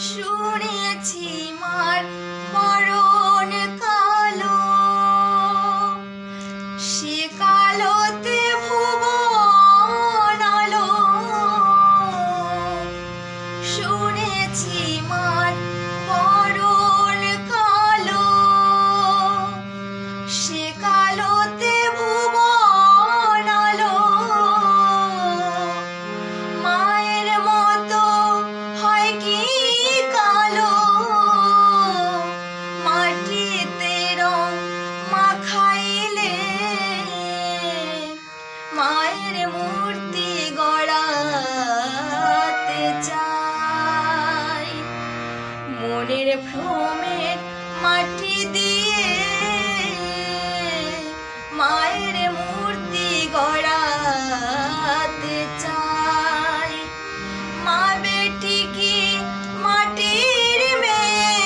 শুনেছি মার মরণ কালো, সে কালোতে ভুবন আলো। শুনেছি মার মরণ কালো, সে কালোতে ভুবন আলো। মায়ের মতো হয় কি কালো, মাটিতে রং মাখাইলে মায়ের মূর্তি গড়াতে চাই। মনের ভ্রমের মাটি দিয়ে মায়ের মূর্তি গড়াতে চাই। মা বেটি কি মাটির মেয়ে,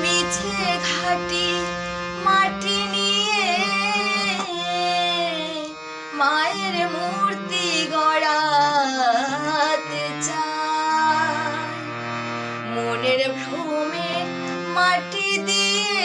মিছে ঘাটি মাটি নিয়ে মায়ের মূর্তি গড়াতে চাই। মনের ভ্রমে মাটি দিয়ে